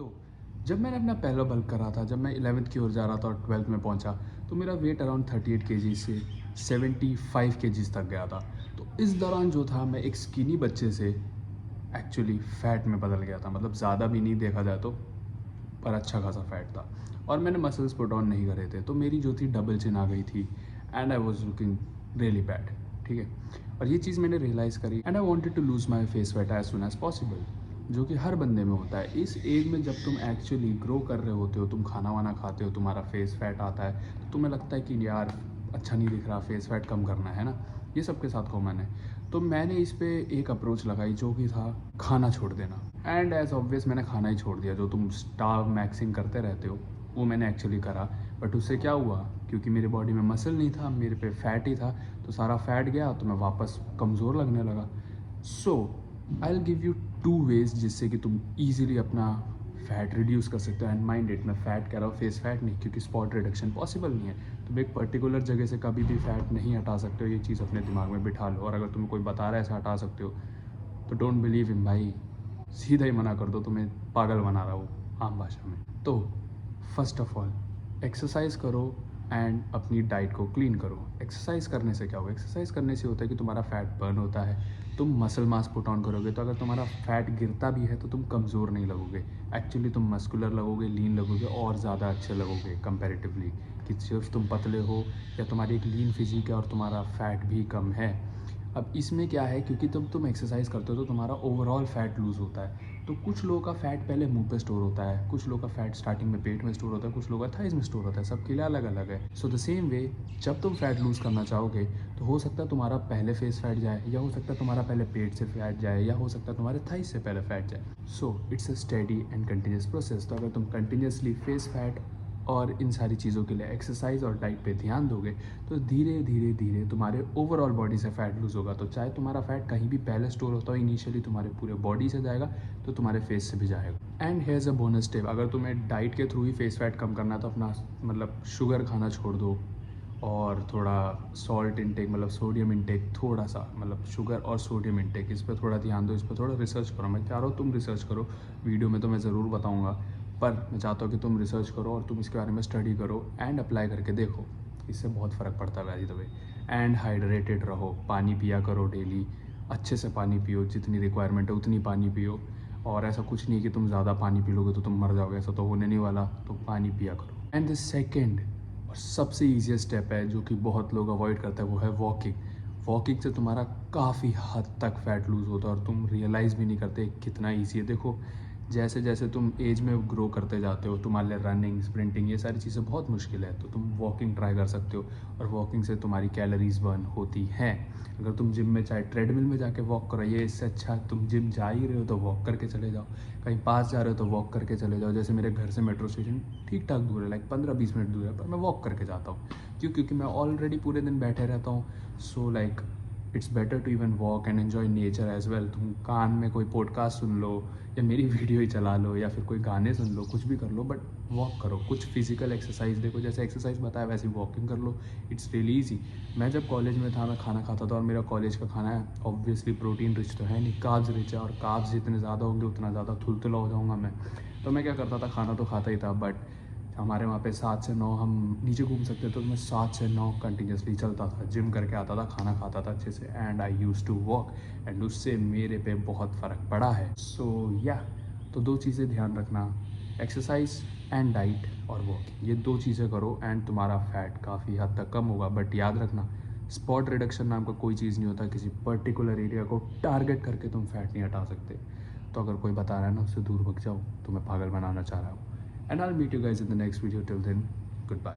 तो जब मैंने अपना पहला बल्क करा था, जब मैं 11th की ओर जा रहा था और 12th में पहुंचा, तो मेरा वेट अराउंड 38 केजी से 75 केजीज़ तक गया था। तो इस दौरान जो था, मैं एक स्किनी बच्चे से एक्चुअली फ़ैट में बदल गया था। मतलब ज़्यादा भी नहीं देखा जाए तो, पर अच्छा खासा फ़ैट था। और मैंने मसल्स पुट ऑन नहीं करे थे, तो मेरी जो थी डबल चिन आ गई थी and I was looking really bad. ठीक है, और ये चीज़ मैंने रियलाइज़ करी and I wanted to lose my face fat as soon as possible, जो कि हर बंदे में होता है। इस एज में जब तुम एक्चुअली ग्रो कर रहे होते हो, तुम खाना वाना खाते हो, तुम्हारा फेस फैट आता है, तो तुम्हें लगता है कि यार अच्छा नहीं दिख रहा, फेस फैट कम करना है ना। ये सबके साथ कॉमन है। तो मैंने इस पे एक अप्रोच लगाई, जो कि था खाना छोड़ देना। एंड एज ऑब्वियस मैंने खाना ही छोड़ दिया। जो तुम स्टार मैक्सिंग करते रहते हो, वो मैंने एक्चुअली करा। बट उससे क्या हुआ, क्योंकि मेरे बॉडी में मसल नहीं था, मेरे पे फैट ही था, तो सारा फैट गया, तो मैं वापस कमज़ोर लगने लगा। So I will give you two ways जिससे कि तुम ईजिली अपना फैट रिड्यूस कर सकते हो। एंड माइंड इट, मैं फैट कह रहा हूँ, फेस फैट नहीं, क्योंकि स्पॉट रिडक्शन पॉसिबल नहीं है। तुम एक पर्टिकुलर जगह से कभी भी फैट नहीं हटा सकते हो। ये चीज़ अपने दिमाग में बिठा लो। और अगर तुम्हें कोई बता रहा है ऐसे हटा सकते हो, तो डोंट बिलीव इन भाई, सीधा ही मना कर दो, तुम्हें पागल बना रहा हूँ आम भाषा में। तो फर्स्ट ऑफ ऑल एक्सरसाइज करो एंड अपनी डाइट को क्लीन करो। एक्सरसाइज करने से क्या होगा, एक्सरसाइज करने से होता है कि तुम्हारा फैट बर्न होता है, तुम मसल मास पुट ऑन करोगे, तो अगर तुम्हारा फैट गिरता भी है तो तुम कमज़ोर नहीं लगोगे। एक्चुअली तुम मस्कुलर लगोगे, लीन लगोगे और ज़्यादा अच्छे लगोगे कंपैरेटिवली, कि सिर्फ तुम पतले हो या तुम्हारी एक लीन फिजिक है और तुम्हारा फैट भी कम है। अब इसमें क्या है, क्योंकि जब तुम एक्सरसाइज करते हो तो तुम्हारा ओवरऑल फैट लूज़ होता है। तो कुछ लोगों का फैट पहले मुंह पे स्टोर होता है, कुछ लोगों का फैट स्टार्टिंग में पेट में स्टोर होता है, कुछ लोगों का थाइज में स्टोर होता है। सबके लिए अलग अलग है। सो द सेम वे, जब तुम फैट लूज़ करना चाहोगे, तो हो सकता है तुम्हारा पहले फेस फैट जाए, या हो सकता है तुम्हारा पहले पेट से फैट जाए, या हो सकता है तुम्हारे थाइज से पहले फैट जाए। So it's a steady and continuous process. तो अगर तुम कंटिन्यूसली फेस फैट और इन सारी चीज़ों के लिए एक्सरसाइज और डाइट पे ध्यान दोगे, तो धीरे धीरे धीरे तुम्हारे ओवरऑल बॉडी से फैट लूज़ होगा। तो चाहे तुम्हारा फैट कहीं भी पहले स्टोर होता हो, इनिशियली तुम्हारे पूरे बॉडी से जाएगा, तो तुम्हारे फेस से भी जाएगा। And hairs a bonus tip, अगर तुम्हें डाइट के थ्रू ही फेस फैट कम करना है, तो अपना मतलब शुगर खाना छोड़ दो, और थोड़ा सॉल्ट इनटेक, मतलब सोडियम इनटेक, थोड़ा सा, मतलब शुगर और सोडियम इनटेक, इस पर थोड़ा ध्यान दो, इस पर थोड़ा रिसर्च करो। मैं चाह रहा हूँ तुम रिसर्च करो, वीडियो में तो मैं ज़रूर बताऊँगा, पर मैं चाहता हूँ कि तुम रिसर्च करो और तुम इसके बारे में स्टडी करो एंड अप्लाई करके देखो। इससे बहुत फ़र्क पड़ता है by the way. And hydrated रहो, पानी पिया करो डेली, अच्छे से पानी पियो, जितनी रिक्वायरमेंट है उतनी पानी पियो। और ऐसा कुछ नहीं कि तुम ज़्यादा पानी पी लोगे तो तुम मर जाओगे, ऐसा तो होने नहीं वाला। तो पानी पिया करो। एंड द सेकेंड और सबसे ईजिएस्ट स्टेप है, जो कि बहुत लोग अवॉइड करते हैं, वो है वॉकिंग। वॉकिंग से तुम्हारा काफ़ी हद तक फैट लूज़ होता है और तुम रियलाइज़ भी नहीं करते कितना ईजी है। देखो, जैसे जैसे तुम एज में ग्रो करते जाते हो, तुम्हारे लिए रनिंग, स्प्रिंटिंग, ये सारी चीज़ें बहुत मुश्किल है, तो तुम वॉकिंग ट्राई कर सकते हो। और वॉकिंग से तुम्हारी कैलोरीज बर्न होती हैं। अगर तुम जिम में चाहे ट्रेडमिल में जाके वॉक करो, ये इससे अच्छा तुम जिम जा ही रहे हो तो वॉक करके चले जाओ। कहीं पास जा रहे हो तो वॉक करके चले जाओ। जैसे मेरे घर से मेट्रो स्टेशन ठीक ठाक दूर है, लाइक 15-20 मिनट दूर है, पर मैं वॉक करके जाता हूँ। क्यों? क्योंकि मैं ऑलरेडी पूरे दिन बैठे रहता हूँ। So like it's better to even walk and enjoy nature as well. तुम कान में कोई पॉडकास्ट सुन लो, या मेरी वीडियो ही चला लो, या फिर कोई गाने सुन लो, कुछ भी कर लो, बट वॉक करो। कुछ फिजिकल एक्सरसाइज, देखो जैसे एक्सरसाइज बताया वैसे वॉकिंग कर लो। It's really easy. मैं जब कॉलेज में था, मैं खाना खाता था, और मेरा कॉलेज का खाना है ऑब्वियसली प्रोटीन रिच तो है नहीं, कार्ब्स रिच है, और कार्ब्स जितने ज़्यादा होंगे उतना ज़्यादा थुलथुला हो जाऊँगा मैं। तो मैं क्या करता था, खाना तो खाता ही था, बट हमारे वहाँ पे 7 से 9 हम नीचे घूम सकते थे, तो मैं 7 से 9 कंटिन्यूसली चलता था, जिम करके आता था, खाना खाता था अच्छे से, and I use to walk. And उससे मेरे पे बहुत फ़र्क पड़ा है। सो या तो दो चीज़ें ध्यान रखना, एक्सरसाइज एंड डाइट और वॉकिंग, ये दो चीज़ें करो एंड तुम्हारा फैट काफ़ी हद तक कम होगा। बट याद रखना, स्पॉट रिडक्शन नाम का कोई चीज़ नहीं होता। किसी पर्टिकुलर एरिया को टारगेट करके तुम फैट नहीं हटा सकते। तो अगर कोई बता रहा है ना, उससे दूर भग जाओ, तुम्हें पागल बनाना चाह रहा हूँ। And I'll meet you guys in the next video. Till then, goodbye.